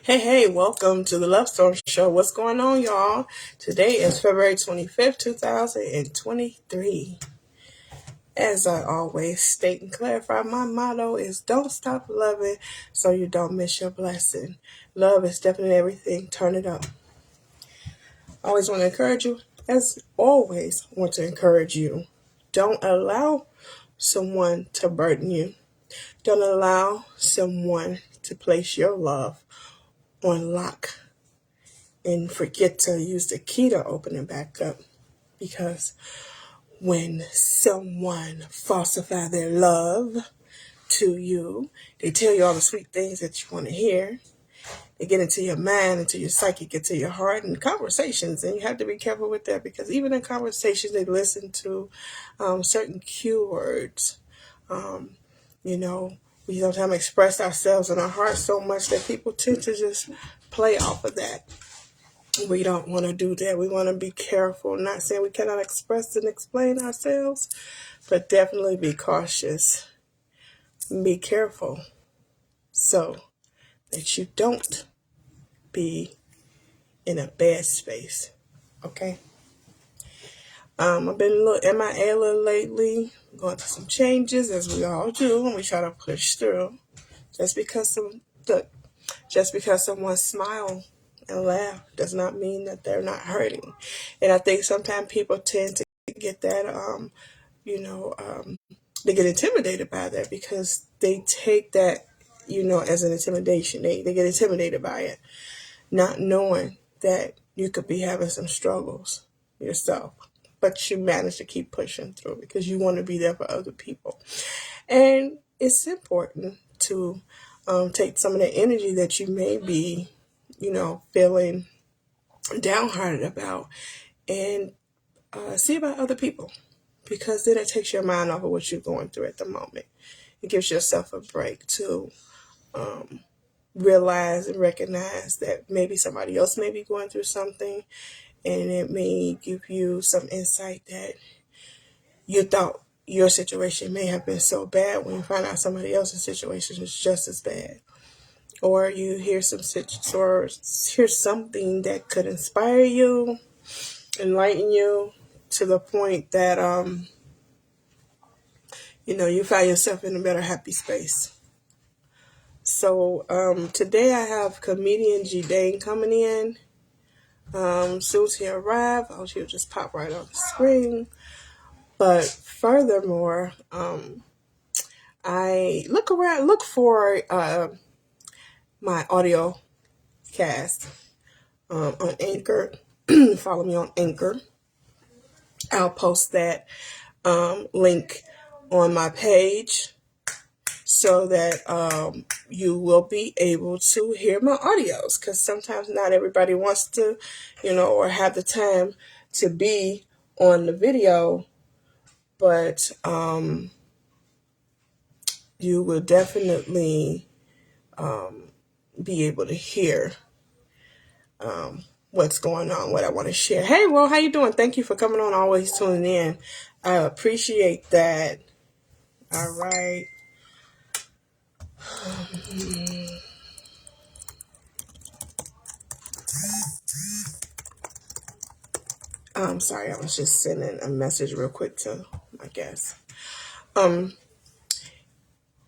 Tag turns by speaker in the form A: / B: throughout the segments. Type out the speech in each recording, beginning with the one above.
A: Hey, welcome to the Love Storm Show. What's going on, y'all? Today is February 25th, 2023. As I always state and clarify, my motto is don't stop loving so you don't miss your blessing. Love is definitely everything. Turn it up. I always want to encourage you, as always want to encourage you. Don't allow someone to burden you. Don't allow someone to place your love on lock and forget to use the key to open it back up, because when someone falsify their love to you, they tell you all the sweet things that you want to hear. They get into your mind, into your psyche, get to your heart, and conversations. And you have to be careful with that, because even in conversations, they listen to certain cue words. You know, we sometimes express ourselves in our heart so much that people tend to just play off of that. We don't want to do that. We want to be careful. Not saying we cannot express and explain ourselves, but definitely be cautious. Be careful so that you don't be in a bad space. Okay? I've been a little MIA lately, going through some changes, as we all do, and we try to push through. Just because someone smile and laugh does not mean that they're not hurting. And I think sometimes people tend to get that, they get intimidated by that, because they take that, as an intimidation. They get intimidated by it, not knowing that you could be having some struggles yourself. But you manage to keep pushing through because you want to be there for other people. And it's important to take some of the energy that you may be, feeling downhearted about, and see about other people, because then it takes your mind off of what you're going through at the moment. It gives yourself a break to realize and recognize that maybe somebody else may be going through something, and it may give you some insight that you thought your situation may have been so bad, when you find out somebody else's situation is just as bad. Or you hear hear something that could inspire you, enlighten you to the point that you find yourself in a better, happy space. So today I have comedian GDane coming in. Soon as he arrive, she'll just pop right on the screen. But furthermore, I look for my audio cast on Anchor. Follow me on Anchor. I'll post that link on my page, so that you will be able to hear my audios, because sometimes not everybody wants to, or have the time to be on the video, but you will definitely be able to hear what's going on, what I want to share. Hey, well, how you doing? Thank you for coming on, always tuning in. I appreciate that. All right. I'm sorry, I was just sending a message real quick to my guest.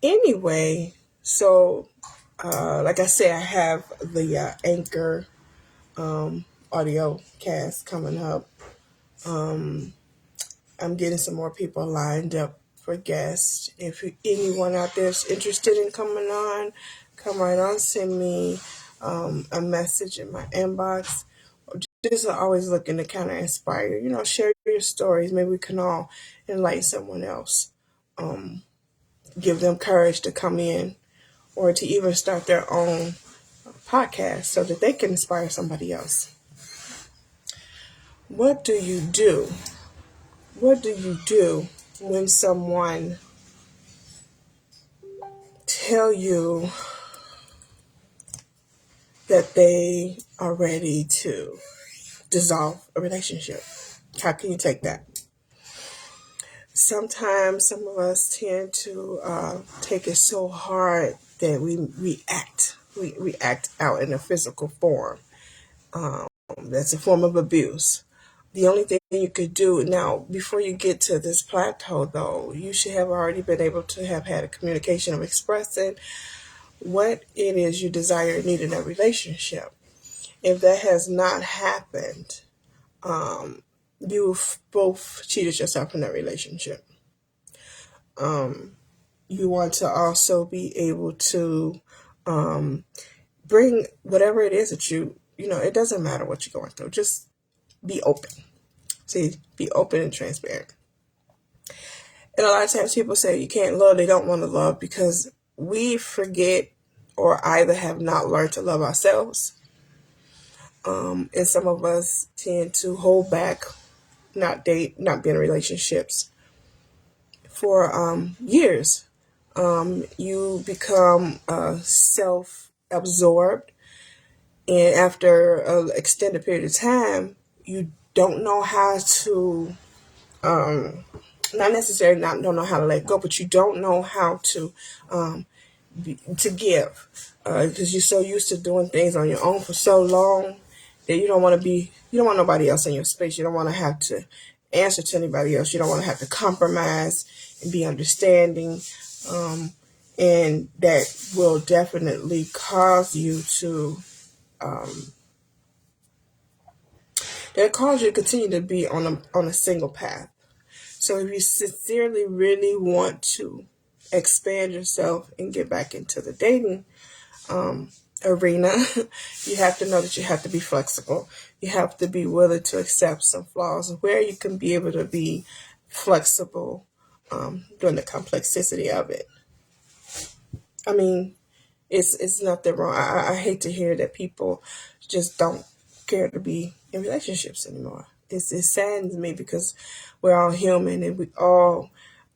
A: Anyway, so like I said, I have the Anchor audio cast coming up. I'm getting some more people lined up for guests. If anyone out there is interested in coming on, come right on. Send me a message in my inbox. Just always looking to kind of inspire, share your stories. Maybe we can all enlighten someone else. Give them courage to come in, or to even start their own podcast so that they can inspire somebody else. What do you do? What do you do when someone tell you that they are ready to dissolve a relationship? How can you take that? Sometimes some of us tend to take it so hard that we react we act out in a physical form. That's a form of abuse. The only thing you could do now, before you get to this plateau, though, you should have already been able to have had a communication of expressing what it is you desire and need in a relationship. If that has not happened, you've both cheated yourself in that relationship. You want to also be able to bring whatever it is that it doesn't matter what you're going through. Just be open. See, be open and transparent. And a lot of times people say you can't love, they don't want to love because we forget or either have not learned to love ourselves. And some of us tend to hold back, not be in relationships for years. You become self-absorbed, and after an extended period of time, you don't know how to, not necessarily not don't know how to let go, but you don't know how to give, because you're so used to doing things on your own for so long that you don't want nobody else in your space. You don't want to have to answer to anybody else. You don't want to have to compromise and be understanding. And that will definitely cause you to continue to be on a single path. So if you sincerely really want to expand yourself and get back into the dating arena, you have to know that you have to be flexible. You have to be willing to accept some flaws, where you can be able to be flexible during the complexity of it. I mean, it's nothing wrong. I hate to hear that people just don't care to be in relationships anymore. It saddens me because we're all human and we all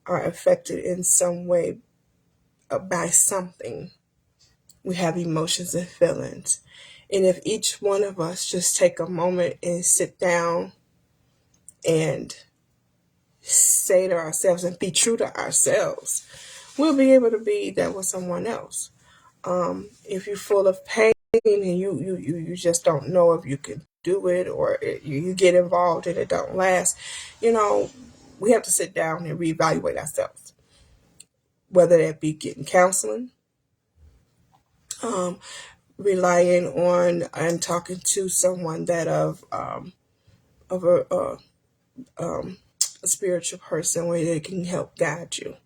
A: are affected in some way by something. We have emotions and feelings. And if each one of us just take a moment and sit down and say to ourselves and be true to ourselves, we'll be able to be that with someone else. If you're full of pain and you just don't know if you can do it, or you get involved and it don't last, we have to sit down and reevaluate ourselves, whether that be getting counseling, relying on and talking to someone that of a spiritual person where they can help guide you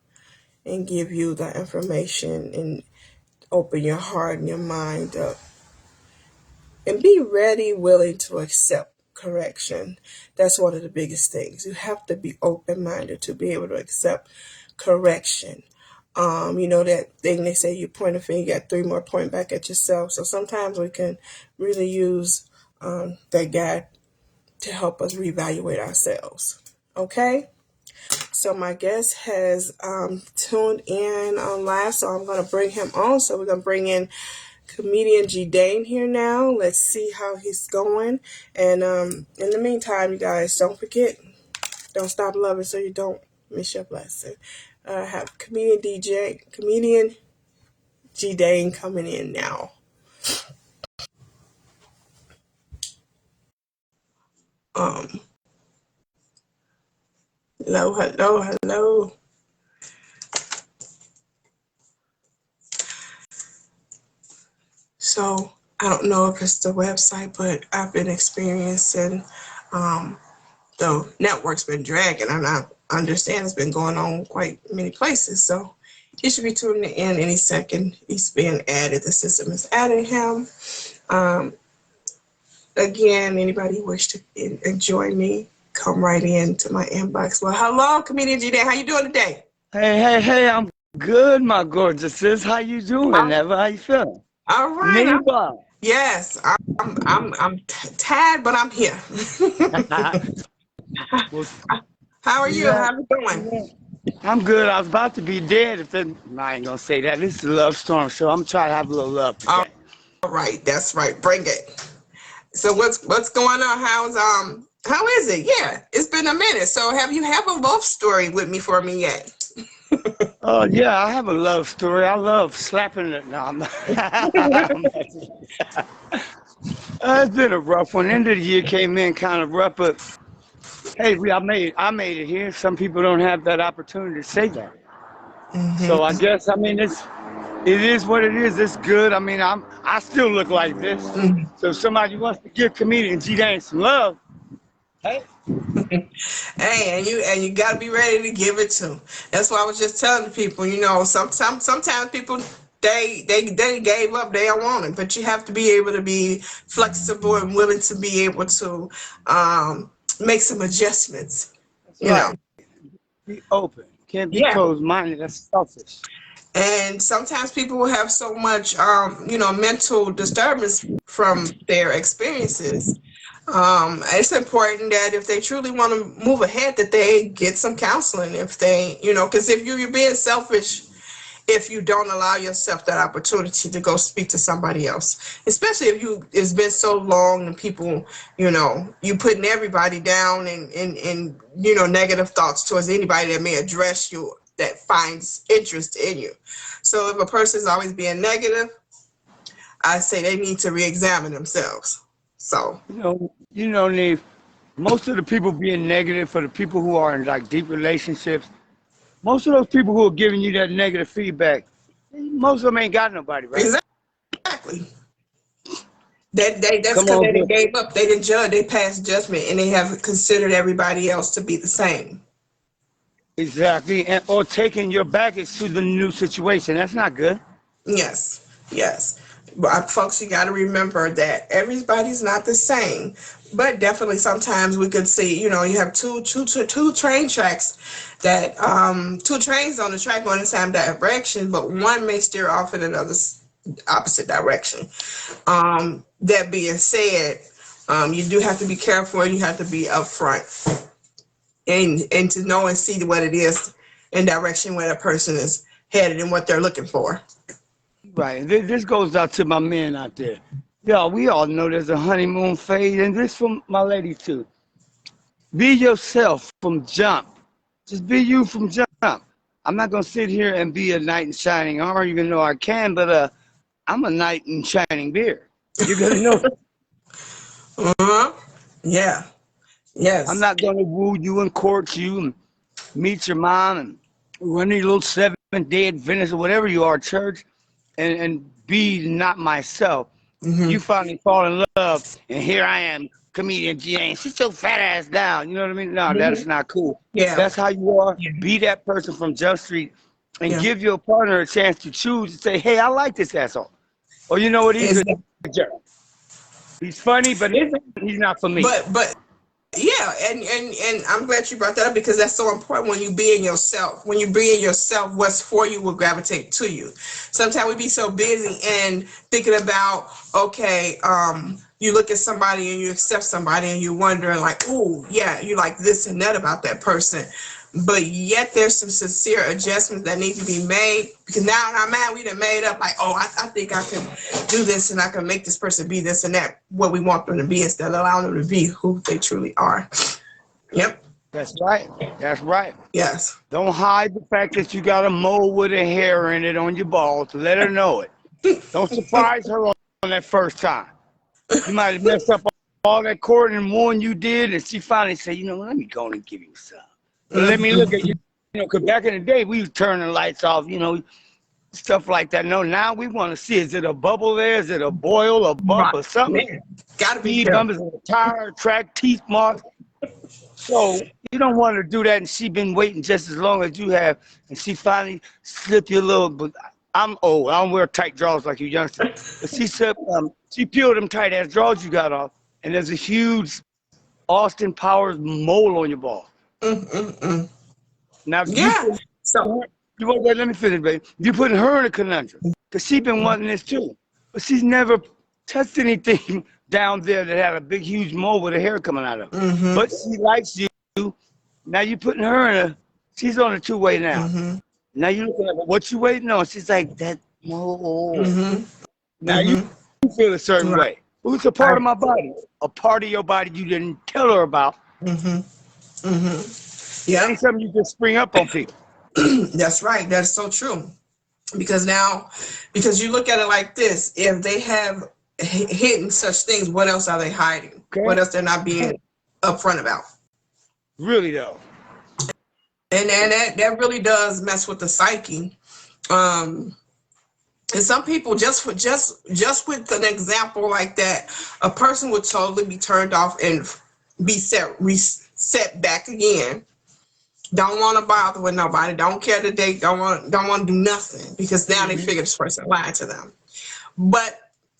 A: and give you the information and open your heart and your mind up and be ready, willing to accept correction. That's one of the biggest things. You have to be open-minded to be able to accept correction. That thing they say, you point a finger, you got three more, point back at yourself. So sometimes we can really use that guide to help us reevaluate ourselves. Okay? So my guest has tuned in on live, so I'm going to bring him on. So we're going to bring in comedian GDane here now. Let's see how he's going. And in the meantime, you guys, don't forget, don't stop loving so you don't miss your blessing. I have comedian GDane coming in now. Hello. So I don't know if it's the website, but I've been experiencing the network's been dragging, and I understand it's been going on quite many places. So he should be tuning in any second. He's being added. The system is adding him. Again, anybody who wish to enjoy me, come right into my inbox. Well, hello, comedian GDane. How you doing today?
B: Hey, I'm good, my gorgeous sis. How you doing, Eva? How you feeling?
A: All right.
B: Neighbor.
A: Yes, I'm tired, but I'm here.
B: Well,
A: How are you?
B: yeah,
A: How's it going?
B: I'm good. I was about to be dead if it, I ain't gonna say that. This is a love storm show. I'm trying to have a little love
A: All
B: today.
A: right, that's right. Bring it. So what's going on? How is it? Yeah, it's been a minute. So have you have a love story with me for me yet?
B: Yeah, I have a love story. I love slapping it. No, I'm not. I'm not- it's been a rough one. End of the year came in kind of rough, but hey, I made it here. Some people don't have that opportunity to say that. So I guess I mean it is what it is. It's good. I mean I still look like this. So if somebody wants to give comedian GDane some love, hey,
A: Hey, and you gotta be ready to give it to 'em. That's why I was just telling the people, sometimes people they gave up, they don't want it, but you have to be able to be flexible and willing to be able to make some adjustments,
B: that's
A: you know.
B: right. Be open. Can't be
A: Yeah.
B: closed minded. That's selfish.
A: And sometimes people will have so much, mental disturbance from their experiences. It's important that if they truly want to move ahead, that they get some counseling. If they, because if you're being selfish, if you don't allow yourself that opportunity to go speak to somebody else, especially if it's been so long and people, you putting everybody down and negative thoughts towards anybody that may address you that finds interest in you. So if a person's always being negative, I say they need to re-examine themselves. So
B: Neve, most of the people being negative for the people who are in like deep relationships, most of those people who are giving you that negative feedback, most of them ain't got nobody, right?
A: exactly. That's
B: Come
A: because
B: on,
A: they didn't
B: good.
A: gave up. They didn't judge. They passed judgment, and they have considered everybody else to be the same.
B: Exactly. And or taking your baggage to the new situation. That's not good.
A: Yes, yes. But folks, you got to remember that everybody's not the same. But definitely, sometimes we could see. You have two train tracks that two trains on the track going in the same direction, but one may steer off in another opposite direction. That being said, you do have to be careful and you have to be upfront and to know and see what it is in direction where that person is headed and what they're looking for.
B: Right. And this goes out to my men out there. Y'all, we all know there's a honeymoon phase, and this from my lady too. Be yourself from jump. Just be you from jump. I'm not gonna sit here and be a knight in shining armor, even though I can, but I'm a knight in shining beard. You're gonna know.
A: Uh-huh. Yeah.
B: I'm
A: Yes.
B: not gonna woo you and court you and meet your mom and run your little Seventh-day Adventist or whatever you are, church, and be not myself. You
A: Mm-hmm.
B: finally fall in love, and here I am, comedian GDane. Sit your fat ass down. You know what I mean? No,
A: Mm-hmm.
B: that's not cool.
A: Yeah.
B: That's how you are.
A: Yeah.
B: Be that person from Jump Street, and
A: Yeah.
B: give your partner a chance to choose and say, "Hey, I like this asshole," or you know what? He's a
A: Is
B: jerk. He's funny, but
A: is
B: he's not for me.
A: but yeah, and I'm glad you brought that up because that's so important when you be in yourself. When you be in yourself, what's for you will gravitate to you. Sometimes we be so busy and thinking about, okay, you look at somebody and you accept somebody and you're wondering like, oh yeah, you like this and that about that person. But yet there's some sincere adjustments that need to be made because now in our mind we done made up like, oh, I think I can do this and I can make this person be this and that, what we want them to be instead of allowing them to be who they truly are. Yep.
B: That's right. That's right.
A: Yes.
B: Don't hide the fact that you got a mole with a hair in it on your balls. Let her know it. Don't surprise her on that first time. You might have messed up all that courting and wooing you did, and she finally said, let me go and give you some. But let me look at you. Because back in the day, we was turning the lights off, stuff like that. No, now we want to see, is it a bubble there? Is it a boil, a bump,
A: Right.
B: or something?
A: Man, gotta be
B: Speed bump, is
A: careful.
B: it a tire, track, teeth marks? So you don't want to do that, and she been waiting just as long as you have, and she finally slipped you a little. But I'm old. I don't wear tight drawers like you youngsters. But she peeled them tight ass drawers you got off, and there's a huge Austin Powers mole on your ball.
A: Mm-mm-mm.
B: Now you
A: Yeah.
B: put
A: So
B: you won't let me finish, baby. You putting her in a conundrum because she been wanting this too, but she's never touched anything down there that had a big, huge mole with her hair coming out of it. But she likes you. Now you putting her in a. She's on a two-way now. Now you looking at her, what you waiting on? She's like that mole. Now you feel a certain
A: right.
B: way. Well, it's a part of my body, a part of your body you didn't tell her about.
A: Mm-hmm.
B: It ain't
A: Yep.
B: something you just spring up on people.
A: That's right. That's so true. Because now, because you look at it like this, if they have hidden such things, what else are they hiding?
B: Okay?
A: What else they're not being upfront about?
B: Really though.
A: And that really does mess with the psyche. Um, and some people just with an example like that, a person would totally be turned off and be reset back again. Don't want to bother with nobody. Don't care to date. Don't want to do nothing because now they
B: Hmm.
A: figure this person lied to them. But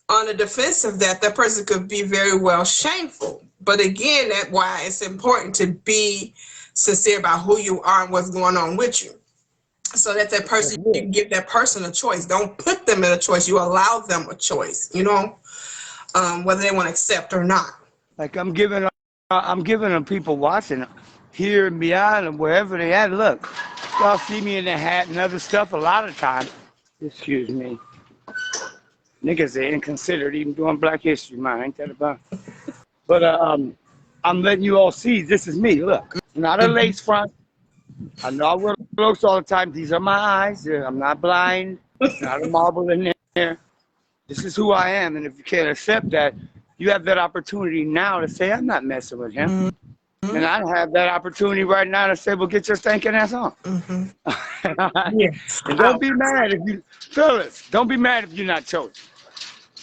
A: on the defense of that, that person could be very well shameful. But again, that's why it's important to be sincere about who you are and what's going on with you. So that
B: That's
A: person, you
B: it.
A: can give that person a choice. Don't put them in a choice. You allow them a choice, whether they want to accept or not.
B: Like I'm giving them people watching here and beyond and wherever they at. Look, y'all see me in the hat and other stuff a lot of times. Excuse me. Niggas are inconsiderate even doing Black History Month. Ain't that about? But I'm letting you all see this is me. Look, not a lace front. I know I wear clothes all the time. These are my eyes. I'm not blind. Not a marble in there. This is who I am. And if you can't accept that, you have that opportunity now to say, I'm not messing with him.
A: Mm-hmm.
B: And I have that opportunity right now to say, well, get your stinking ass on.
A: Mm-hmm. Yes.
B: And don't be mad if you, fellas, don't be mad if you're not chosen.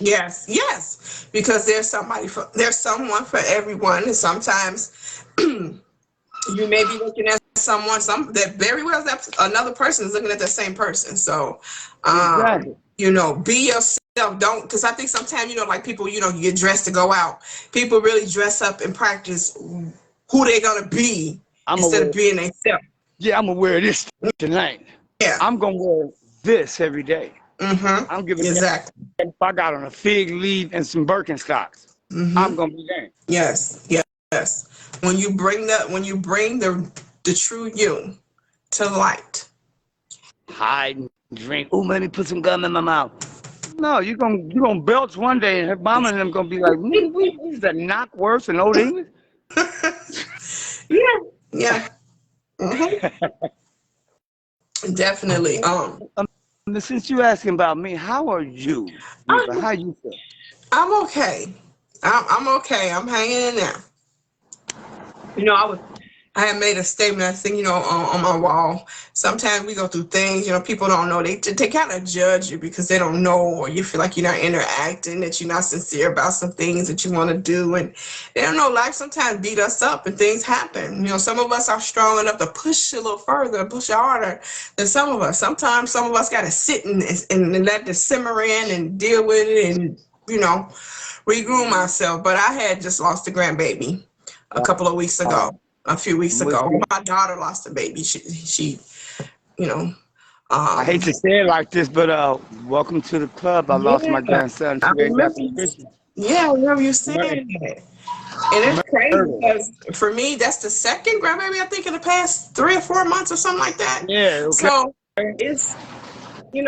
A: Yes, because there's someone for everyone, and sometimes you may be looking at some that very well that another person is looking at the same person. So,
B: Exactly.
A: be yourself. Don't, because I think sometimes like people, you get dressed to go out. People really dress up and practice who they're gonna be
B: I'm
A: instead of
B: aware.
A: being themselves.
B: Yeah, I'm gonna wear this tonight.
A: Yeah.
B: I'm gonna wear this every day.
A: Mm-hmm.
B: I'm giving that.
A: Exactly.
B: If I got on a fig leaf and some Birkenstocks, I'm
A: Mm-hmm.
B: gonna be there.
A: Yes. Yes. When you bring the true you to light.
B: Hide and drink. Oh, let me put some gum in my mouth. No, you gonna belch one day, and her mama and them gonna be like, nigga, what is that knock worse than old English?
A: Yeah. Yeah. Mm-hmm. Definitely.
B: Since you asking about me, how are you, Eva?
A: I'm,
B: How you feel?
A: I'm okay. I'm okay. I'm hanging in there. I had made a statement, I think, on my wall. Sometimes we go through things, people don't know. They kind of judge you because they don't know, or you feel like you're not interacting, that you're not sincere about some things that you want to do. And they don't know, life sometimes beat us up and things happen. Some of us are strong enough to push a little further, push harder than some of us. Sometimes some of us got to sit and let this simmer in and deal with it and, regroom myself. But I had just lost a grandbaby a couple of weeks ago. A few weeks
B: I'm with
A: ago,
B: you.
A: my daughter lost a baby. She, you know,
B: I hate
A: um,
B: to say it like this, but welcome to the club. I lost my
A: yeah,
B: grandson
A: I
B: 2 days
A: remember.
B: after Christmas.
A: Yeah, I remember you
B: Murder.
A: saying that, and it's crazy
B: Murder.
A: because for me, that's the second grandbaby I think in the past 3 or 4 months or something like that.
B: Yeah. Okay.
A: So it's, yeah,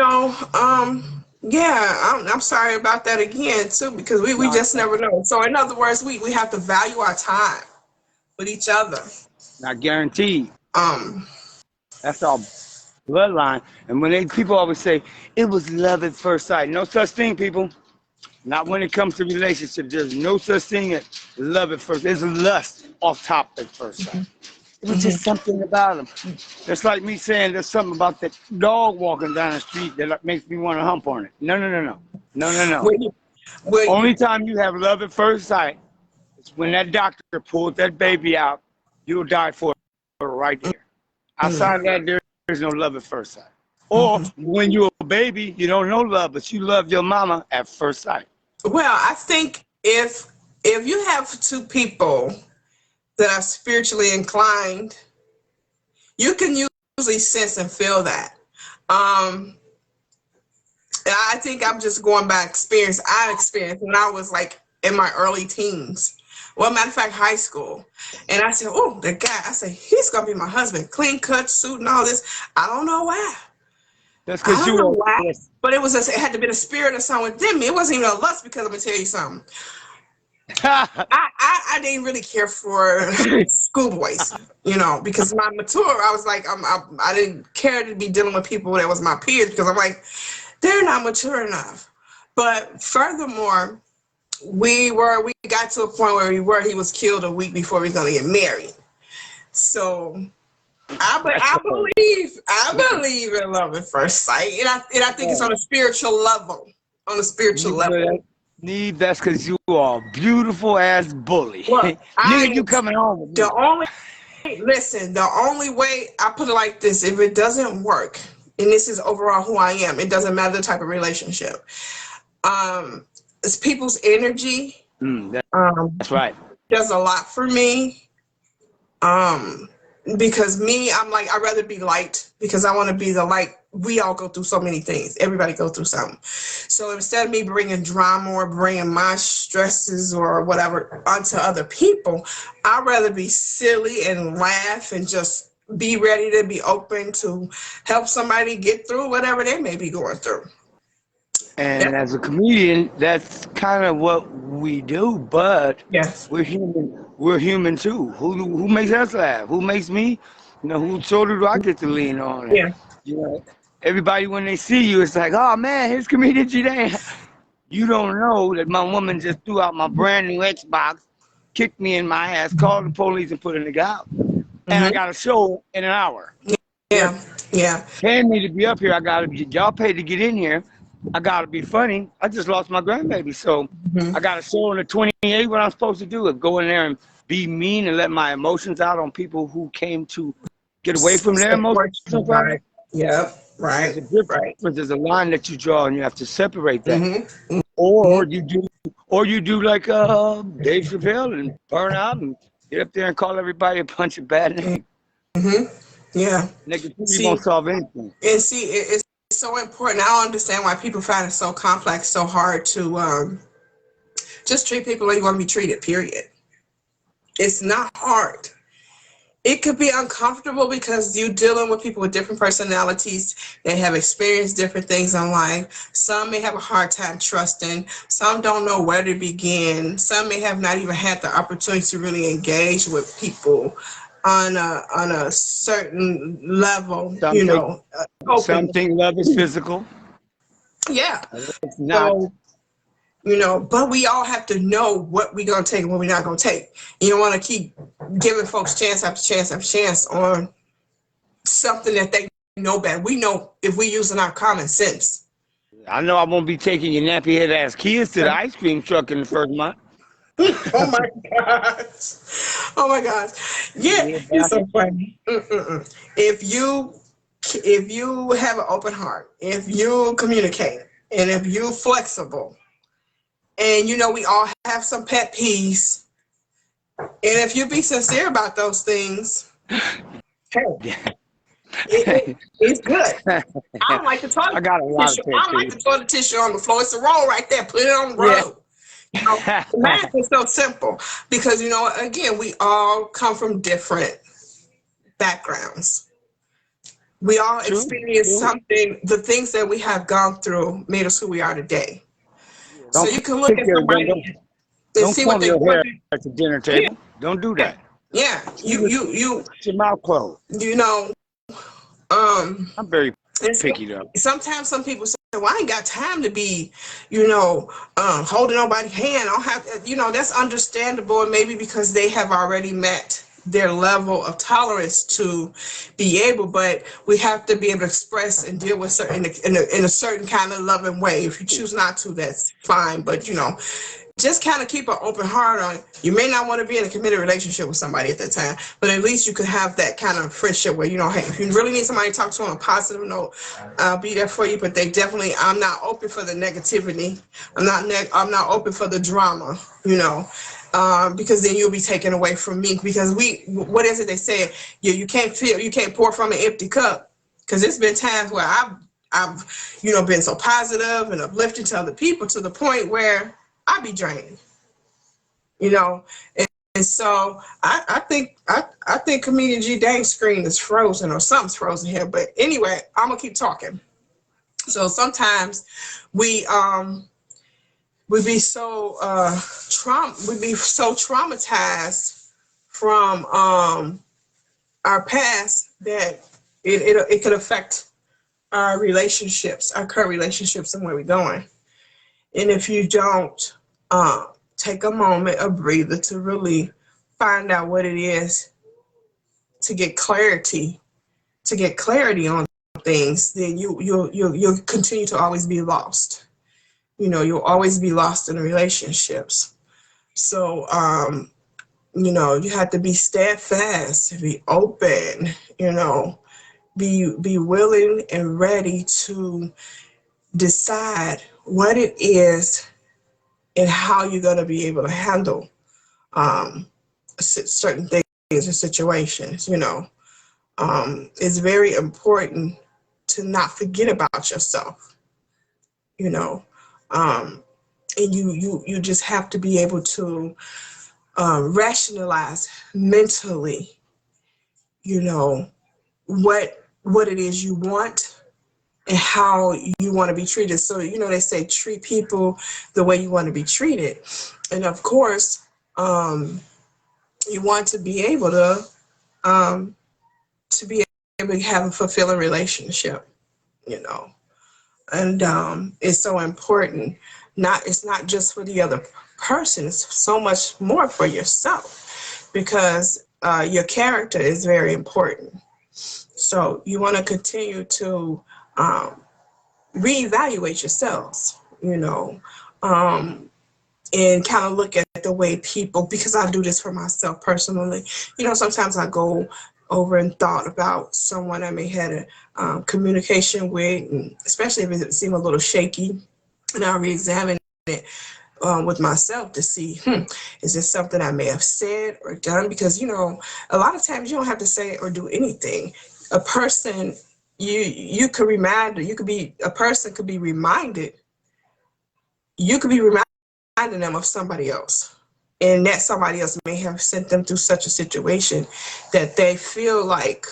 A: I'm sorry about that again too because we
B: Not,
A: just never know. So in other words, we have to value our time with each other.
B: not guaranteed.
A: Um,
B: That's our bloodline. And when people always say it was love at first sight, no such thing, people. Not when it comes to relationships. There's no such thing as love at first. There's lust off top at first sight. It was just
A: mhm.
B: something about him. It's like me saying there's something about that dog walking down the street that makes me want to hump on it. No, no, no, no. No, no, no.
A: When you, when
B: Only time you have love at first sight is when that doctor pulled that baby out. You'll die for it right there. Outside of that, there's no love at first sight. Or
A: Mhm.
B: when you're a baby, you don't know love, but you love your mama at first sight.
A: Well, I think if you have two people that are spiritually inclined, you can usually sense and feel that. Um, I think I'm just going by experience. I experienced when I was like in my early teens. Well, matter of fact, high school. And I said, oh, the guy, I said, he's going to be my husband. Clean cut suit and all this. I don't know why.
B: That's
A: I
B: because
A: don't
B: you
A: know
B: were,
A: why. But it had to be the spirit of someone within me. It wasn't even a lust because I'm going to tell you something. I didn't really care for schoolboys, because my mature, I was like, I didn't care to be dealing with people that was my peers because I'm like, they're not mature enough. But furthermore, we got to a point where he was killed a week before we were going to get married. So
B: That's
A: I believe in love at first sight, and I think it's on a spiritual level. On a spiritual level.
B: Neve, that's because you are a beautiful ass bully.
A: Look, I
B: Nigga, you
A: am
B: coming home with
A: the
B: me.
A: only listen. The only way I put it like this: if it doesn't work, and this is overall who I am, it doesn't matter the type of relationship. It's people's energy.
B: That's right.
A: Does a lot for me. Um, because me, I'm like, I'd rather be light because I want to be the light. We all go through so many things. Everybody go through something. So instead of me bringing drama or bringing my stresses or whatever onto other people, I'd rather be silly and laugh and just be ready to be open to help somebody get through whatever they may be going through.
B: And as a comedian, that's kind of what we do. But
A: Yes.
B: we're human. We're human too. Who makes us laugh? Who makes me? Whose shoulder do I get to lean on? And
A: Yeah.
B: you know, everybody when they see you, it's like, oh man, here's comedian GDane. You don't know that my woman just threw out my brand new Xbox, kicked me in my ass, called the police, and put a nigga out. And I
A: Mm-hmm.
B: got a show in an hour.
A: Yeah. Yeah.
B: Paying me to be up here. I gotta be. Y'all paid to get in here. I gotta be funny. I just lost my grandbaby, so
A: Mm-hmm.
B: I got a show on the 28th. What I'm supposed to do is go in there and be mean and let my emotions out on people who came to get away from their emotional
A: Support you,
B: problems.
A: right? Yep.
B: There's
A: Right.
B: a difference.
A: Right.
B: There's a line that you draw, and you have to separate that.
A: Mm-hmm.
B: Or you do, like Dave Chappelle and burn out and get up there and call everybody a bunch of bad names.
A: Mm-hmm. Yeah.
B: Negativity
A: See,
B: won't solve anything.
A: it's so important. I don't understand why people find it so complex, so hard to just treat people like you want to be treated. Period. It's not hard. It could be uncomfortable because you're dealing with people with different personalities. They have experienced different things in life. Some may have a hard time trusting. Some don't know where to begin. Some may have not even had the opportunity to really engage with people on a certain level.
B: Some think,
A: Open.
B: some think love is physical.
A: Yeah.
B: It's not.
A: So but we all have to know what we're going to take and what we're not going to take. You don't want to keep giving folks chance after chance after chance on something that they know better. We know if we're using our common sense.
B: I know I won't be taking your nappy head ass kids to the ice cream truck in the first month.
A: Oh my gosh. Oh my gosh. Yeah, you're so funny. Mm-mm-mm. If you have an open heart, if you communicate, and if you're flexible, and we all have some pet peeves, and if you be sincere about those things, hey, it's good. I don't like the
B: I
A: toilet
B: got a lot of
A: tissue.
B: pet
A: I don't like the
B: peeves.
A: toilet tissue on the floor. It's a roll right there. Put it on the road. The math is so simple because again, we all come from different backgrounds. We all experience
B: True.
A: something. The things that we have gone through made us who we are today. So
B: Don't
A: you can look
B: pick
A: at
B: your don't,
A: somebody and
B: don't
A: see
B: comb your hair at the dinner
A: yeah,
B: table. Don't do
A: yeah,
B: that.
A: yeah.
B: Keep your mouth closed.
A: You know, um,
B: I'm very
A: and so,
B: picky though.
A: sometimes some people say, "Well, I ain't got time to be, holding nobody's hand." I don't have, that's understandable, and maybe because they have already met their level of tolerance to be able. But we have to be able to express and deal with certain in a certain kind of loving way. If you choose not to, that's fine. But just kind of keep an open heart on it. You may not want to be in a committed relationship with somebody at that time, but at least you could have that kind of friendship where, hey, if you really need somebody to talk to on a positive note, I'll be there for you. But I'm not open for the negativity. I'm not open for the drama, because then you'll be taken away from me. Because what is it they say? You can't pour from an empty cup. Because there's been times where I've been so positive and uplifting to other people to the point where I be drained, and so I think comedian GDane's screen is frozen or something's frozen here. But anyway, I'm gonna keep talking. So sometimes we be so trauma, we be so traumatized from our past that it could affect our relationships, our current relationships, and where we're going. And if you don't take a moment, a breather, to really find out what it is, to get clarity, on things, then you'll continue to always be lost. You'll always be lost in the relationships. So you have to be steadfast, be open, be willing and ready to decide what it is and how you're going to be able to handle certain things and situations. It's very important to not forget about yourself. you know and you just have to be able to rationalize mentally, you know what it is you want and how you want to be treated. So they say treat people the way you want to be treated, and of course you want to be able to be able to have a fulfilling relationship, you know and it's so important. It's not just for the other person, it's so much more for yourself, because your character is very important. So you want to continue to reevaluate yourselves, and kind of look at the way people, because I do this for myself personally. Sometimes I go over and thought about someone I may had a communication with, and especially if it seemed a little shaky, and I'll re-examine it with myself to see, is this something I may have said or done? Because, a lot of times you don't have to say or do anything. A person, you could remind, a person could be reminded, you could be reminding them of somebody else. And that somebody else may have sent them through such a situation that they feel like,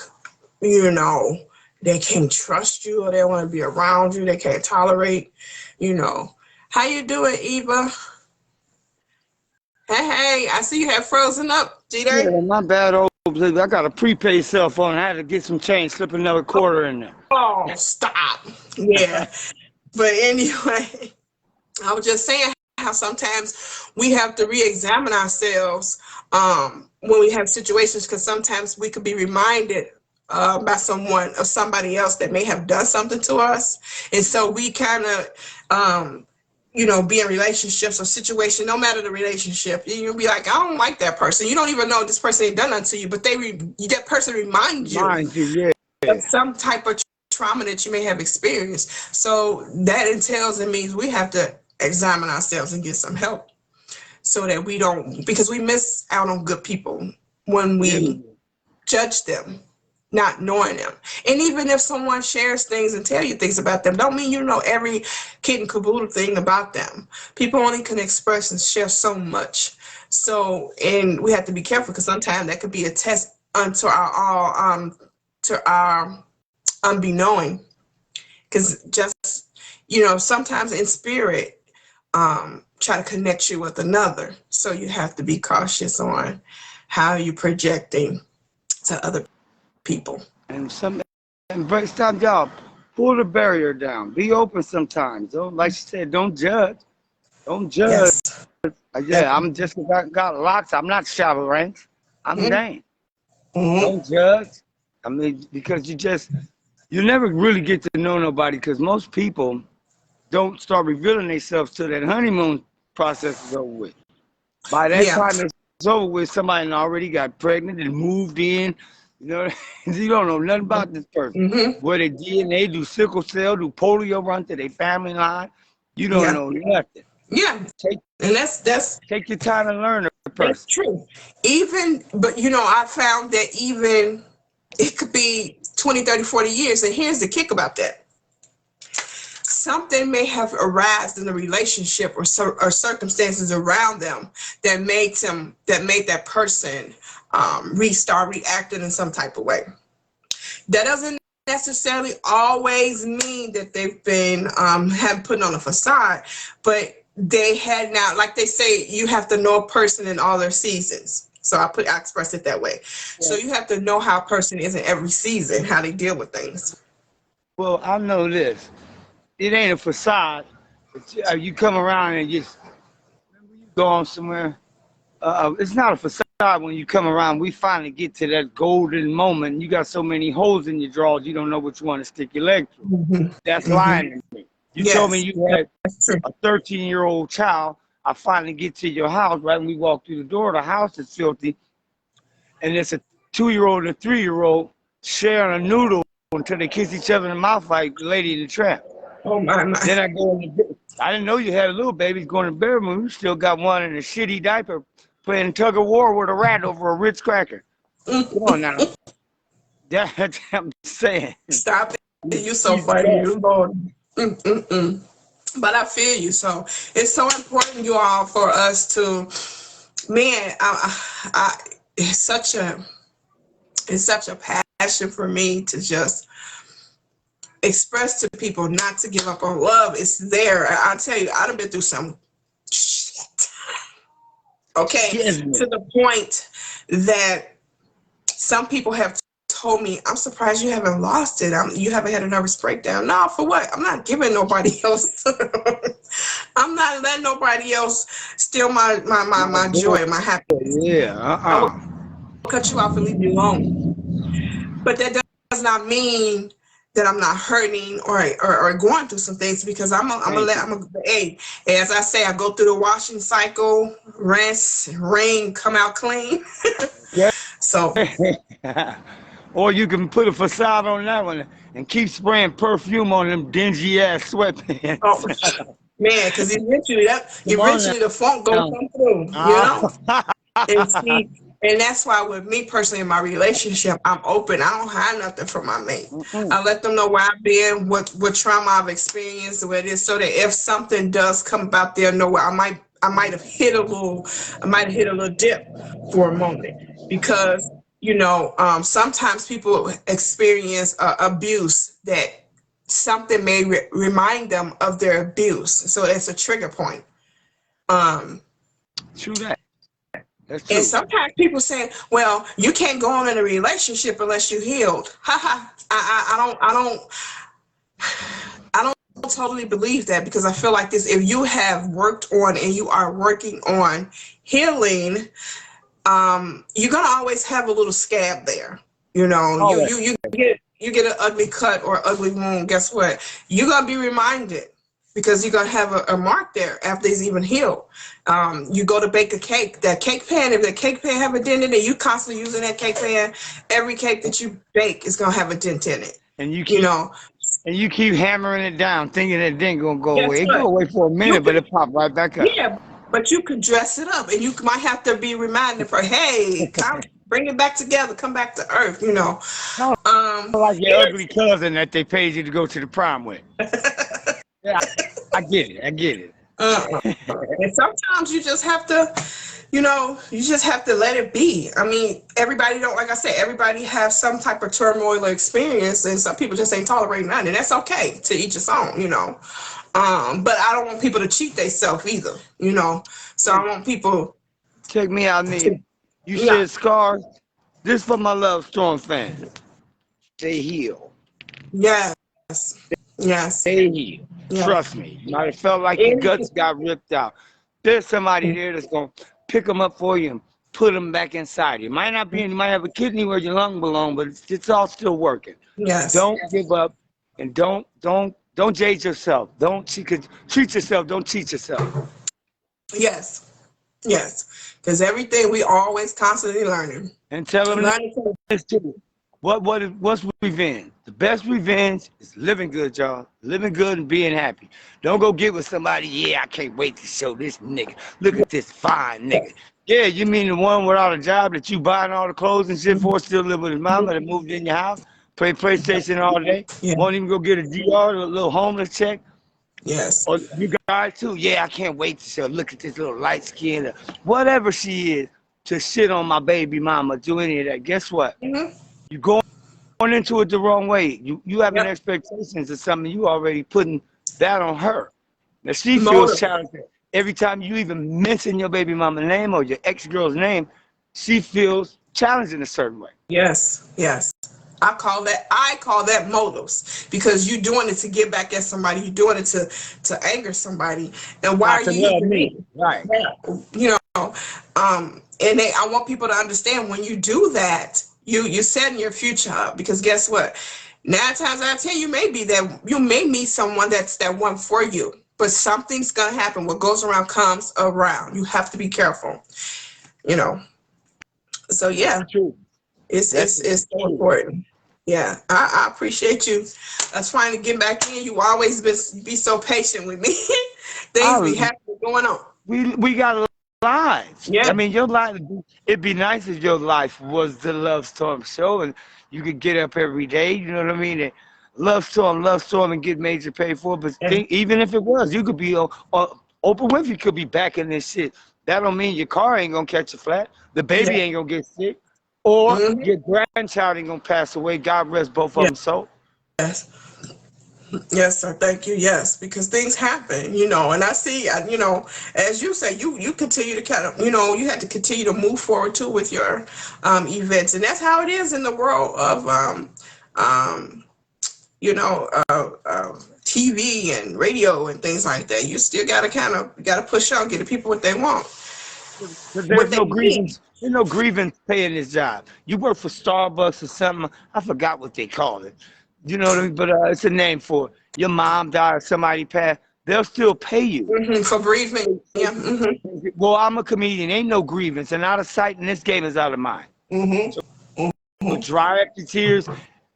A: they can't trust you, or they want to be around you, they can't tolerate, How you doing, Eva? Hey, I see you have frozen up, GDane.
B: Yeah, my bad, old I got a prepaid cell phone. I had to get some change, slip another quarter in there.
A: Oh, stop. Yeah. But anyway, I was just saying how sometimes we have to re-examine ourselves when we have situations, because sometimes we could be reminded by somebody else that may have done something to us. And so we kind of, be in relationships or situation, no matter the relationship, you'll be like, I don't like that person. You don't even know this person ain't done nothing to you, but that person reminds you of some type of trauma that you may have experienced. So that entails and means we have to examine ourselves and get some help, so that we don't, because we miss out on good people when we judge them, not knowing them. And even if someone shares things and tell you things about them, don't mean you know every kid and caboodle thing about them. People only can express and share so much. So, and we have to be careful, because sometimes that could be a test unto our unbeknowing. Because just, sometimes in spirit, try to connect you with another. So you have to be cautious on how you're projecting to other people.
B: And stop, y'all. Pull the barrier down. Be open sometimes. Don't, like she said, don't judge. Don't judge.
A: Yes.
B: Yeah, I'm just got locks. I'm not shallow ranks. I'm Dane.
A: Mm-hmm.
B: Don't judge. I mean, because you never really get to know nobody, because most people don't start revealing themselves till that honeymoon process is over with. By that time it's over with, somebody already got pregnant and moved in. You don't know nothing about this person.
A: Mm-hmm.
B: What they DNA, do sickle cell, do polio run to their family line. You don't know nothing.
A: Yeah. And that's
B: Take your time and learn the person.
A: That's true. But I found that even it could be 20, 30, 40 years. And here's the kick about that. Something may have arisen in the relationship or circumstances around them that made that person restart reacting in some type of way. That doesn't necessarily always mean that they've been have put on a facade, but they had now, like they say, you have to know a person in all their seasons. So I express it that way. So
B: Yeah.
A: you have to know how a person is in every season, how they deal with things.
B: Well, I know this. It ain't a facade. You come around and just go on somewhere. It's not a facade when you come around. We finally get to that golden moment. You got so many holes in your drawers, you don't know which one to stick your leg through.
A: Hmm.
B: That's
A: Hmm.
B: lying to me. You told me
A: Yes,
B: you had
A: that's true.
B: a 13-year-old child. I finally get to your house. Right when we walk through the door, the house is filthy, and it's a 2-year-old and a 3-year-old sharing a noodle until they kiss each other in the mouth like Lady in the Tramp.
A: Oh my.
B: Then I go in the bed. I didn't know you had a little baby going to bed room. You still got one in a shitty diaper playing tug of war with a rat over a Ritz cracker. Come on now. That's what I'm saying.
A: Stop it. You so
B: He's
A: funny.
B: back.
A: You Lord. Mm-mm-mm. But I feel you. So it's so important, you all, for us to, man, it's such a, it's such a passion for me to just express to people not to give up on love. It's there. I'll tell you, I've been through some shit. Okay. To
B: Kismet.
A: the point that some people have told me, I'm surprised you haven't lost it. You haven't had a nervous breakdown. No, for what? I'm not giving nobody else. I'm not letting nobody else steal my joy, my happiness.
B: Yeah,
A: I will
B: uh-uh.
A: cut you off and leave you alone. But that does not mean that I'm not hurting or going through some things, because
B: Thank you.
A: hey, as I say, I go through the washing cycle, rinse, ring, come out clean. So,
B: Okay. Or you can put a facade on that one and keep spraying perfume on them dingy ass
A: oh,
B: sweatpants.
A: man, because
B: Come on
A: eventually the funk gonna
B: now.
A: come through, you know.
B: Ah.
A: And see, and that's why with me personally in my relationship, I'm open. I don't hide nothing from my mate.
B: Mm-mm.
A: I let them know where I've been, what trauma I've experienced, where it is, so that if something does come about, they'll know where I might have hit a little, I might have hit a little dip for a moment, because sometimes people experience abuse that something may remind them of their abuse, so it's a trigger point. Um,
B: True that. That's
A: And
B: true.
A: sometimes people say, "Well, you can't go on in a relationship unless you healed." Ha ha. I don't totally believe that, because I feel like this: if you have worked on and you are working on healing, you're gonna always have a little scab there. You know,
B: All right.
A: you get an ugly cut or ugly wound. Guess what? You're gonna be reminded, because you're gonna have a mark there after it's even healed. You go to bake a cake. That cake pan, if that cake pan have a dent in it, you constantly using that cake pan. Every cake that you bake is gonna have a dent in it.
B: And you
A: You
B: keep
A: know,
B: and you keep hammering it down, thinking it didn't gonna go
A: guess
B: away. It go
A: what?
B: away for a
A: You
B: minute, but
A: can,
B: it pop right back up.
A: yeah, but you can dress it up, and you might have to be reminded for, hey, come bring it back together, come back to earth.
B: Kind of like your
A: Yes.
B: ugly cousin that they paid you to go to the prom with. Yeah, I get it. I get
A: Uh-uh.
B: it.
A: And sometimes you just have to let it be. I mean, everybody don't, like I said, everybody have some type of turmoil or experience, and some people just ain't tolerating that, and that's okay. To each his own. But I don't want people to cheat themselves either. So I want people
B: Check me out,
A: to,
B: Nick. You
A: yeah,
B: said scars. This for my Love Storm fans. They heal.
A: yes, yes,
B: They heal.
A: yes.
B: Trust me. You might have felt like your
A: Anything,
B: guts got ripped out. There's somebody there that's gonna pick them up for you and put them back inside you. Might not be. You might have a kidney where your lung belong, but it's all still working.
A: yes,
B: Don't give up, and don't jade yourself. Don't treat yourself. Don't cheat yourself.
A: yes, yes. Because everything, we always constantly learning,
B: And tell them
A: learning.
B: this too. What's revenge? The best revenge is living good, y'all. Living good and being happy. Don't go get with somebody. Yeah, I can't wait to show this nigga. Look at this fine nigga. Yeah, you mean the one without a job that you buying all the clothes and shit for, still live with his mama that moved in your house, play PlayStation all day,
A: Yeah,
B: won't even go get a DR, a little homeless check.
A: yes.
B: Or you guys too. Yeah, I can't wait to show. Look at this little light skin, whatever she is, to shit on my baby mama, do any of that. Guess what?
A: Hmm.
B: You going into it the wrong way. You having
A: Yep.
B: expectations of something, you already putting that on her. Now she feels
A: Motive.
B: challenged. every time you even mention your baby mama name or your ex-girl's name, she feels challenged in a certain way.
A: Yes, yes. I call that motives because you're doing it to get back at somebody. You're doing it to anger somebody. And why are
B: Not to
A: you
B: love
A: using
B: me.
A: me?
B: Right.
A: You know, I want people to understand when you do that, you're setting your future up because guess what? 9 times out of 10, you may meet someone that's that one for you, but something's gonna happen. What goes around comes around. You have to be careful. You know. So
B: That's
A: yeah.
B: true. That's
A: It's so
B: true.
A: important. Yeah, I appreciate you trying to get back in. You always be so patient with me. Things be
B: I,
A: happening going on.
B: we got lives.
A: Yeah,
B: I mean, your life. It'd be nice if your life was the Love Storm show, and you could get up every day. You know what I mean? And Love Storm, and get major paid for. But
A: yeah,
B: think, even if it was, you could be Oprah Winfrey could be back in this shit. That don't mean your car ain't gonna catch a flat. The
A: yeah,
B: baby ain't gonna get sick, or
A: hmm,
B: your grandchild ain't gonna pass away. God rest both of
A: yeah.
B: them. So
A: Yes, yes, sir. Thank you. Yes, because things happen, and I see, as you say, you continue to kind of, you have to continue to move forward too with your events, and that's how it is in the world of um, TV and radio and things like that. You still gotta push on, get the people what they want, what
B: there's
A: they
B: no
A: need.
B: grievance. There's no grievance paying this job. You work for Starbucks or something. I forgot what they call it. You know what I mean? But it's a name for it. Your mom died or somebody passed. They'll still pay you.
A: For bereavement. Yeah.
B: Well, I'm a comedian. Ain't no grievance. And out of sight in this game is out of mind.
A: Hmm.
B: So
A: Hmm.
B: dry up your tears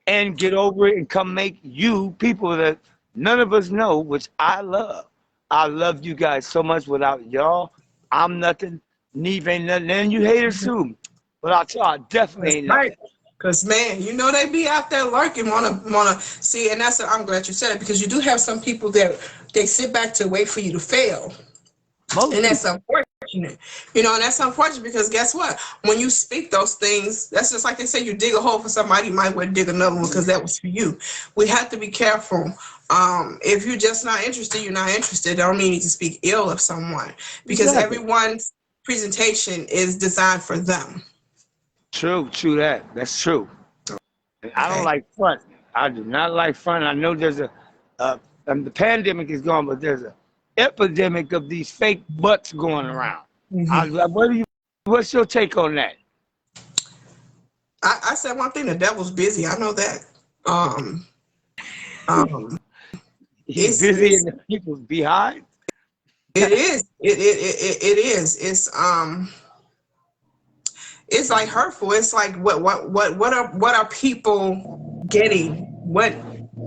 B: and get over it and come make you people that none of us know, which I love. I love you guys so much. Without y'all, I'm nothing. Neve ain't nothing. And you haters too. Without y'all, I definitely
A: That's
B: ain't
A: right.
B: nothing.
A: Because man, they be out there lurking, wanna see, and I'm glad you said it because you do have some people that they sit back to wait for you to fail.
B: Most
A: And that's
B: people.
A: unfortunate. And that's unfortunate because guess what? When you speak those things, that's just like they say you dig a hole for somebody, you might well dig another one because that was for you. We have to be careful. If you're just not interested, you're not interested. I don't mean you to speak ill of someone because
B: Exactly.
A: everyone's presentation is designed for them.
B: True that. That's true. And I don't
A: Okay.
B: like front. I do not like front. I know there's the pandemic is gone, but there's a epidemic of these fake butts going around.
A: Hmm.
B: What's your take on that?
A: I said one thing, the devil's busy. I know that. Um, um,
B: He's
A: it's
B: busy
A: it's
B: in the people's behind.
A: it is it is it's like hurtful. It's like what are people getting? What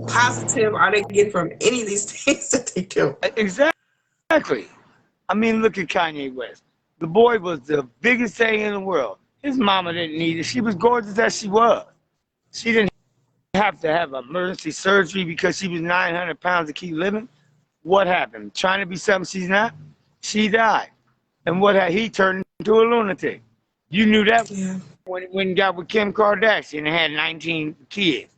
A: positive are they getting from any of these things that they do?
B: Exactly. I mean, look at Kanye West. The boy was the biggest thing in the world. His mama didn't need it. She was gorgeous as she was. She didn't have to have emergency surgery because she was 900 pounds to keep living. What happened? Trying to be something she's not? She died. And what had he turned into a lunatic? You knew that
A: Yeah,
B: when he got with Kim Kardashian and had 19 kids.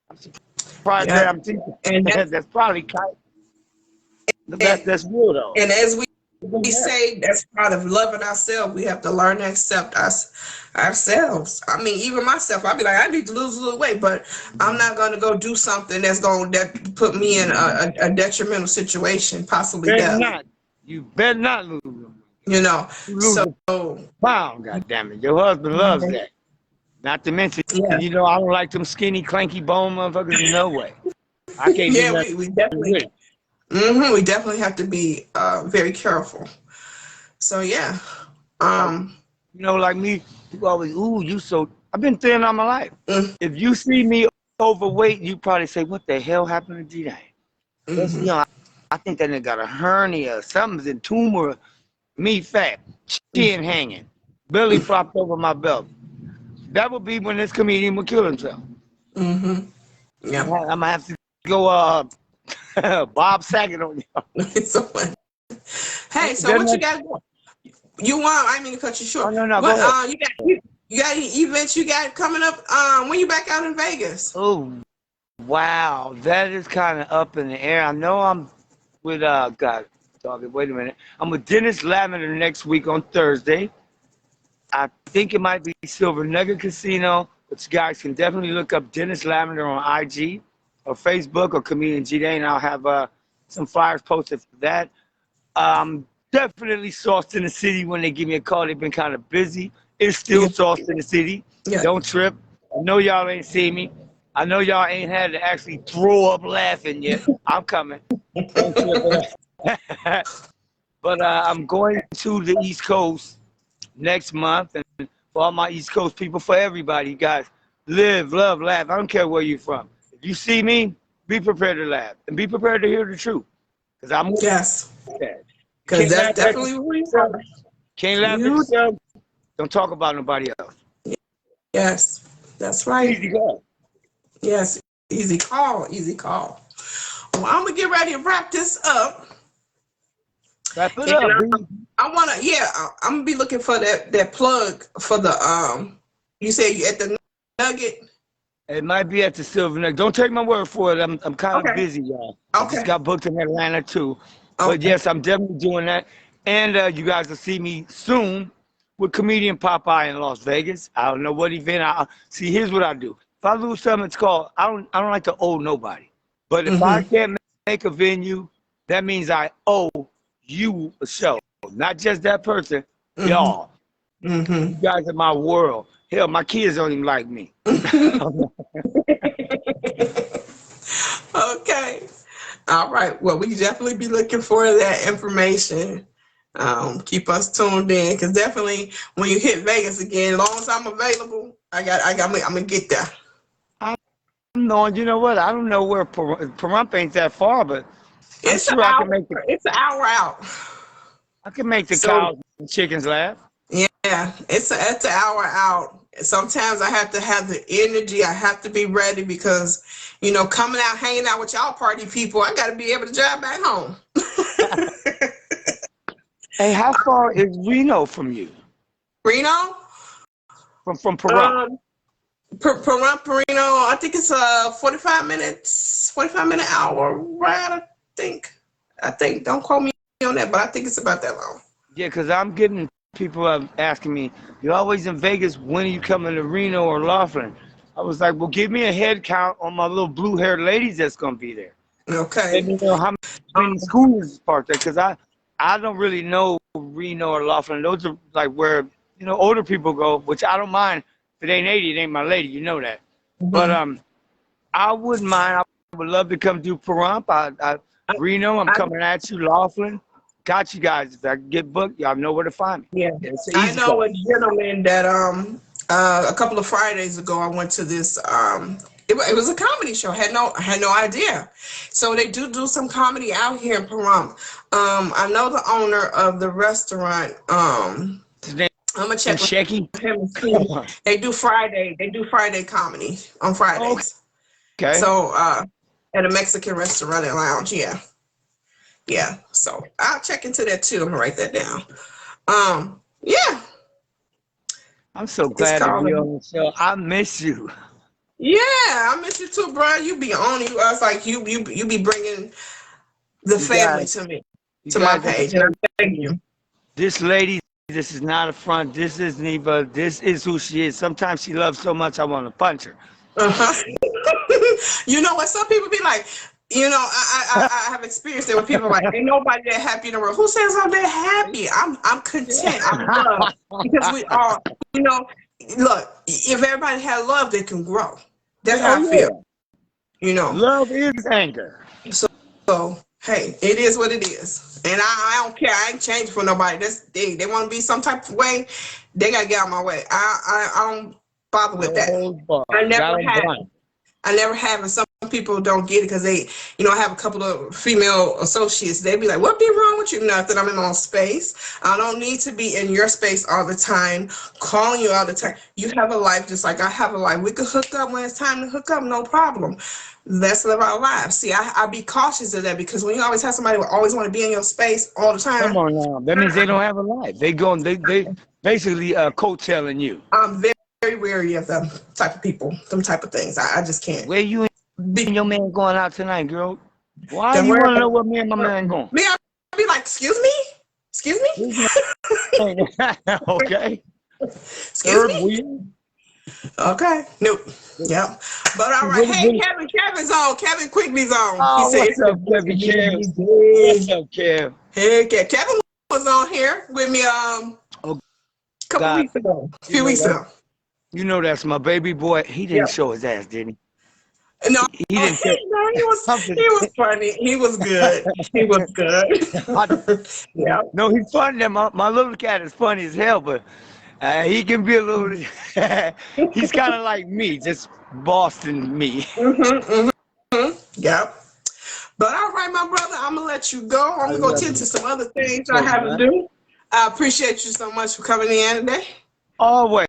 B: I'm surprised
A: yeah,
B: that I'm thinking
A: and
B: that's probably
A: and,
B: that's real though.
A: and as we say, that's part of loving ourselves. We have to learn to accept ourselves. I mean, even myself, I'll be like, I need to lose a little weight, but I'm not going to go do something that put me in a detrimental situation, possibly
B: Better
A: death.
B: not. You better not lose them.
A: You know,
B: You lose
A: so
B: a pound, God damn it. Your husband loves that. Not to mention,
A: yeah,
B: I don't like them skinny, clanky bone motherfuckers. No way. I can't do
A: yeah,
B: nothing
A: we definitely,
B: with it.
A: we definitely have to be very careful. So yeah,
B: Like,
A: um,
B: like me, people always, ooh, you so. I've been thin all my life.
A: mm,
B: If you see me overweight, you probably say, what the hell happened to GDane? That's,
A: mm-hmm,
B: I think that nigga got a hernia, something's in tumor, me fat, chin hanging, belly flopped over my belt. That would be when this comedian would kill himself.
A: mm-hmm, yeah.
B: I'm gonna have to go Bob Saget on you.
A: So, hey, so
B: Doesn't
A: what you
B: that,
A: got going? You want? I mean to cut you
B: oh
A: short.
B: no, go
A: What
B: ahead.
A: you got any events you got coming up? When you back out in Vegas?
B: Oh wow, that is kind of up in the air. I know I'm with God. Wait a minute. I'm with Dennis Lavender next week on Thursday. I think it might be Silver Nugget Casino, but you guys can definitely look up Dennis Lavender on IG or Facebook or comedian GDane. I'll have some flyers posted for that. Definitely sauced in the city when they give me a call. They've been kind of busy. It's still
A: Yeah.
B: sauced in the city.
A: Yeah.
B: Don't trip. I know y'all ain't seen me. I know y'all ain't had to actually throw up laughing yet. I'm coming. Don't trip. But I'm going to the East Coast next month. And for all my East Coast people, for everybody, you guys, live, love, laugh. I don't care where you're from. If you see me, be prepared to laugh. And be prepared to hear the truth. Because I'm with
A: Yes.
B: that.
A: Because
B: Can't
A: that's
B: laugh at
A: definitely what we
B: yourself.
A: are.
B: Can't laugh at
A: You.
B: yourself. Don't talk about nobody else.
A: Yes. That's right.
B: Easy go.
A: Yes. Easy call. Easy call. Well, I'm gonna get ready to wrap this up.
B: Wrap it
A: And
B: up, B.
A: I wanna, yeah, I'm gonna be looking for that plug for the you said you at the Nugget.
B: It might be at the Silver Neck. Don't take my word for it. I'm kind of
A: Okay.
B: busy, y'all. I
A: Okay.
B: just got booked in Atlanta too. But
A: Okay.
B: yes, I'm definitely doing that. And you guys will see me soon with comedian Popeye in Las Vegas. I don't know what event. See. Here's what I do. If I lose something, it's called. I don't like to owe nobody. But if I
A: Mm-hmm.
B: can't make a venue, that means I owe you a show. Not just that person.
A: Mm-hmm.
B: Y'all.
A: Mm-hmm.
B: You guys are my world. Hell, my kids don't even like me.
A: Okay. All right. Well, we definitely be looking for that information. Keep us tuned in, because definitely when you hit Vegas again, as long as I'm available, I'm gonna get there.
B: No, you know what? I don't know where Pahrump ain't that far, but I'm
A: It's an
B: sure I
A: hour.
B: can make the
A: It's an hour out. So
B: cows and chickens laugh.
A: yeah, it's an hour out. Sometimes I have to have the energy. I have to be ready because, coming out, hanging out with y'all party people, I got to be able to drive back home.
B: Hey, how far is Reno from you?
A: Reno,
B: From Pahrump?
A: um, Reno, I think it's 45 minutes, 45-minute hour ride. I think. Don't quote me on that, but I think it's about that long.
B: Yeah, because I'm getting people asking me, "You're always in Vegas. When are you coming to Reno or Laughlin?" I was like, "Well, give me a head count on my little blue-haired ladies that's gonna be there. Let
A: Okay.
B: me know how
A: Um,
B: many schools is parked there, because I don't really know Reno or Laughlin. Those are like where older people go, which I don't mind. If it ain't 80, it ain't my lady. You know that. But
A: mhm.
B: I wouldn't mind. I would love to come do Pahrump. Reno, I'm
A: I,
B: coming at you. Laughlin, got you guys. If I can get booked, y'all know where to find me.
A: yeah,
B: It's an
A: I
B: easy
A: know
B: call.
A: a gentleman that a couple of Fridays ago I went to this it was a comedy show. I had no idea. So they do some comedy out here in Pahrump. I know the owner of the restaurant.
B: His name
A: I'm gonna check with
B: Shecky.
A: him and see. They do Friday comedy on Fridays.
B: Okay.
A: So at a Mexican restaurant and lounge. Yeah. Yeah. So I'll check into that too. I'm gonna write that down. Yeah,
B: I'm so
A: it's
B: glad to be
A: calling.
B: on the show. I miss you.
A: Yeah, I miss you too, bro. You be on you. I was like you be bringing the
B: You
A: family
B: guys,
A: to me,
B: you
A: to my
B: guys, let me
A: page, and
B: tell
A: I
B: you
A: thank
B: something.
A: you.
B: This lady, this is not a front. This isn't even. This is who she is. Sometimes she loves so much, I want to punch her.
A: Uh-huh. You know what? Some people be like, I have experienced it with people like, ain't nobody that happy in the world. Who says I'm that happy? I'm content. I'm loved because we all, you know, look. If everybody had love, they can grow. That's how
B: Oh
A: I feel.
B: yeah,
A: You know.
B: love is anger.
A: So hey, it is what it is, and I don't care. I ain't changed for nobody. They want to be some type of way, they gotta get out of my way. I don't bother with
B: No
A: that.
B: holds
A: I
B: barred.
A: never
B: Got 'em
A: have.
B: blind.
A: I never have, and some people don't get it because they, I have a couple of female associates. They be like, "What be wrong with you?" Nothing. I'm in my own space. I don't need to be in your space all the time, calling you all the time. You have a life just like I have a life. We could hook up when it's time to hook up, no problem. Let's live our lives. See, I be cautious of that because when you always have somebody who always want to be in your space all the
B: Come
A: time,
B: on now. That means they don't have a life. They basically coattailing you.
A: I'm very, very wary of them type of people, them type of things. I just can't.
B: Where you and
A: Be,
B: your man going out tonight, girl? Why
A: don't
B: you
A: worry
B: want to know
A: about
B: where me and my man going?
A: me. I be like, Excuse me? Excuse me?
B: His name. Okay.
A: Excuse
B: Herb
A: me?
B: Wheel.
A: Okay. Nope. Yep. But all right. Hey, Kevin's on. Kevin Quigley's on. He
B: Oh,
A: said
B: what's
A: it's the
B: up,
A: boy
B: Kevin Kev?
A: community
B: What's
A: day.
B: up, Kev?
A: Hey, Kevin was on here with me
B: Oh
A: a couple
B: God,
A: weeks ago. A
B: you
A: few
B: know
A: weeks
B: that.
A: ago.
B: You know that's my baby boy. He didn't
A: Yep.
B: show his ass, did he?
A: No,
B: He didn't show.
A: no,
B: I'm
A: he
B: just
A: was funny. He was good. He was
B: I,
A: good. Yeah.
B: no, he's funny. My little cat is funny as hell, but he can be a little. He's kind of like me, just Boston me.
A: Mm-hmm, mm-hmm. Yep. But all right, my brother, I'm gonna let you go. I'm
B: I
A: gonna go
B: love
A: tend
B: you
A: to some other things I
B: so
A: have to
B: much.
A: do. I appreciate you so much for coming in today.
B: Always.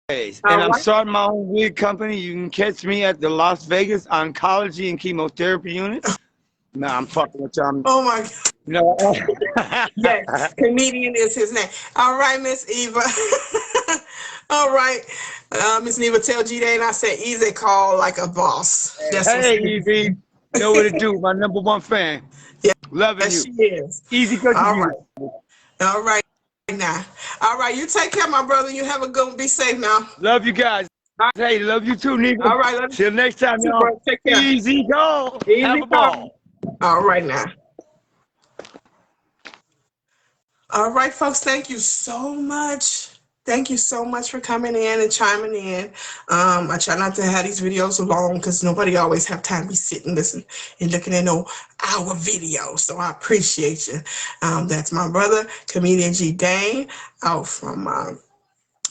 B: And
A: All
B: I'm
A: right.
B: starting my own wig company. You can catch me at the Las Vegas Oncology and Chemotherapy Unit. Nah, I'm fucking with y'all.
A: Oh my God.
B: You know.
A: Yes, comedian is his name. All right, Miss Eva. All right, Miss Eva, tell GDane I said easy call like a boss. That's what's
B: Hey, Evie. Know what to do. My number one fan.
A: yeah,
B: Loving
A: yes,
B: you.
A: she is.
B: Easy cookie
A: All
B: you.
A: right. All right now. All right, you take care, my brother. You have a good one. Be safe now.
B: Love you guys.
A: All
B: Hey, love you too, nigga.
A: right, love
B: Till next time,
A: you,
B: y'all.
A: bro. Take care.
B: Easy go. Have
A: Easy
B: a
A: come.
B: ball.
A: All right now. All right, folks, thank you so much. Thank you so much for coming in and chiming in. I try not to have these videos long because nobody always have time to be sitting, listening, and looking at no hour video. So I appreciate you. That's my brother, comedian GDane, out from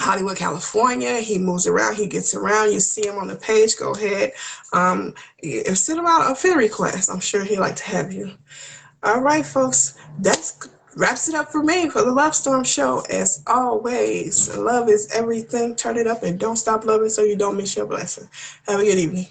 A: Hollywood, California. He moves around, he gets around. You see him on the page, go ahead. Send him out a friend request. I'm sure he'd like to have you. All right, folks, that's wraps it up for me for the Love Storm Show. As always, love is everything. Turn it up and don't stop loving so you don't miss your blessing. Have a good evening.